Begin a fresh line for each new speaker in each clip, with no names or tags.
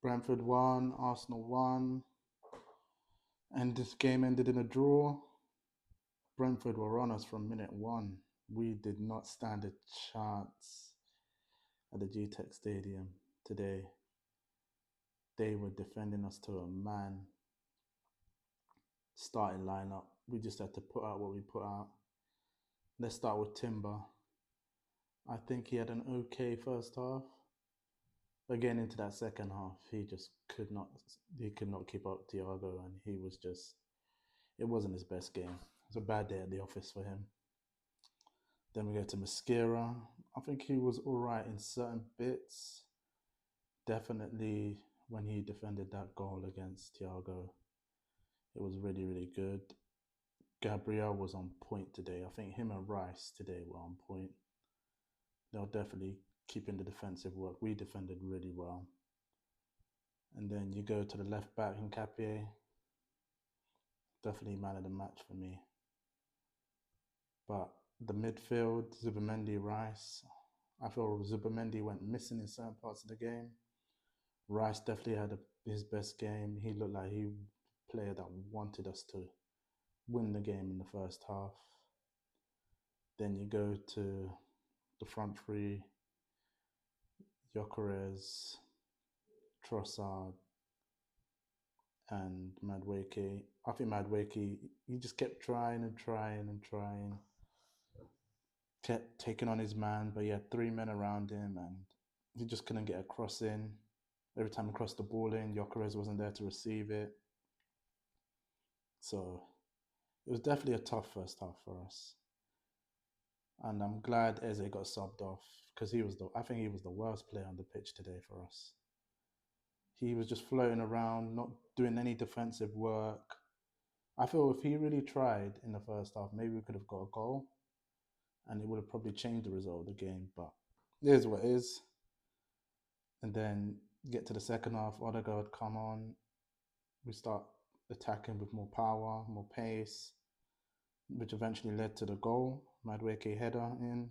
Brentford won, Arsenal won, and this game ended in a draw. Brentford were on us from minute one. We did not stand a chance at the GTEC Stadium today. They were defending us to a man. Starting lineup. We just had to put out what we put out. Let's start with Timber. I think he had an okay first half. But getting into that second half, he just could not. He could not keep up Thiago, and he was just. It wasn't his best game. It was a bad day at the office for him. Then we go to Mosquera. I think he was all right in certain bits. Definitely when he defended that goal against Thiago, it was really, really good. Gabriel was on point today. I think him and Rice today were on point. They'll definitely keep in the defensive work. We defended really well. And then you go to the left back, Nkapie. Definitely man of the match for me. But the midfield, Zubamendi, Rice. I feel Zubamendi went missing in certain parts of the game. Rice definitely had his best game. He looked like he player that wanted us to win the game in the first half. Then you go to the front three, Gyökeres, Trossard, and Madueke. I think Madueke, he just kept trying and trying and trying. Kept taking on his man, but he had three men around him and he just couldn't get a cross in. Every time he crossed the ball in, Gyökeres wasn't there to receive it. So it was definitely a tough first half for us. And I'm glad Eze got subbed off because I think he was the worst player on the pitch today for us. He was just floating around, not doing any defensive work. I feel if he really tried in the first half, maybe we could have got a goal and it would have probably changed the result of the game. But it is what it is. And then get to the second half, Odegaard come on. We start attacking with more power, more pace, which eventually led to the goal. Madueke header in.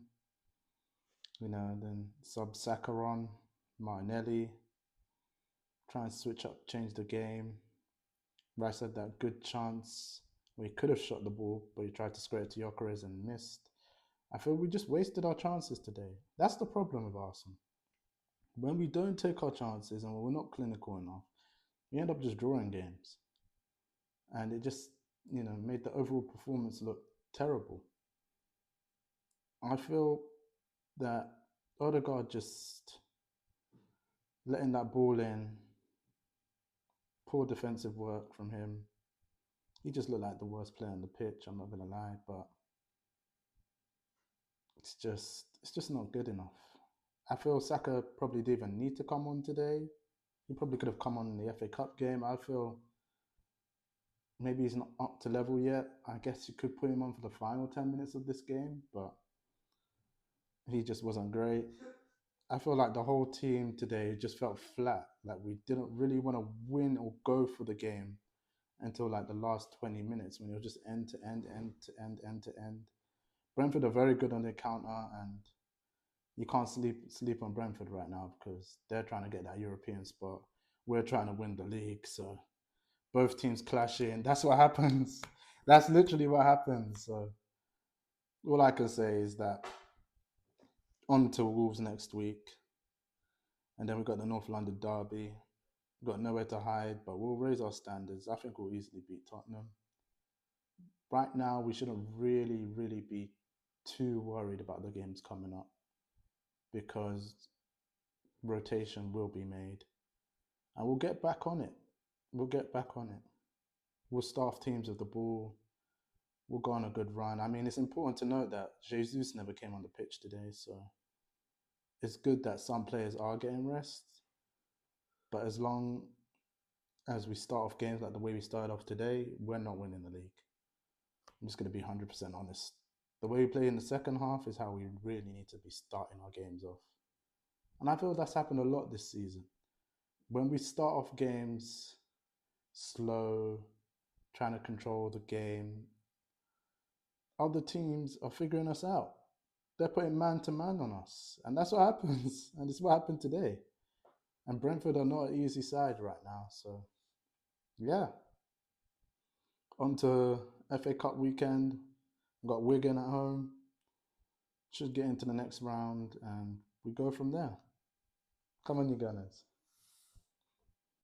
Then sub Sakaron, Martinelli, try and switch up, change the game. Rice had that good chance where he could have shot the ball, but he tried to square it to Gyökeres and missed. I feel we just wasted our chances today. That's the problem with Arsenal. When we don't take our chances and when we're not clinical enough, we end up just drawing games. And it just, made the overall performance look terrible. I feel that Odegaard just letting that ball in, poor defensive work from him. He just looked like the worst player on the pitch, I'm not gonna lie, but it's just not good enough. I feel Saka probably didn't even need to come on today. He probably could have come on in the FA Cup game. I feel maybe he's not up to level yet. I guess you could put him on for the final 10 minutes of this game, but he just wasn't great. I feel like the whole team today just felt flat. Like we didn't really want to win or go for the game until like the last 20 minutes when it was just end to end, end to end, end to end. Brentford are very good on their counter, and you can't sleep on Brentford right now because they're trying to get that European spot. We're trying to win the league, so both teams clashing. That's what happens. That's literally what happens. So all I can say is that on to Wolves next week, and then we've got the North London derby. We've got nowhere to hide, but we'll raise our standards. I think we'll easily beat Tottenham. Right now, we shouldn't really, really be too worried about the games coming up because rotation will be made. And we'll get back on it. We'll get back on it. We'll staff teams with the ball. We'll go on a good run. I mean, it's important to note that Jesus never came on the pitch today, so it's good that some players are getting rest. But as long as we start off games like the way we started off today, we're not winning the league. I'm just going to be 100% honest. The way we play in the second half is how we really need to be starting our games off. And I feel that's happened a lot this season. When we start off games slow, trying to control the game, other teams are figuring us out. They're putting man to man on us. And that's what happens. And it's what happened today. And Brentford are not an easy side right now. So yeah, on to FA Cup weekend. Got Wigan at home. Should get into the next round, and we go from there. Come on, you Gunners.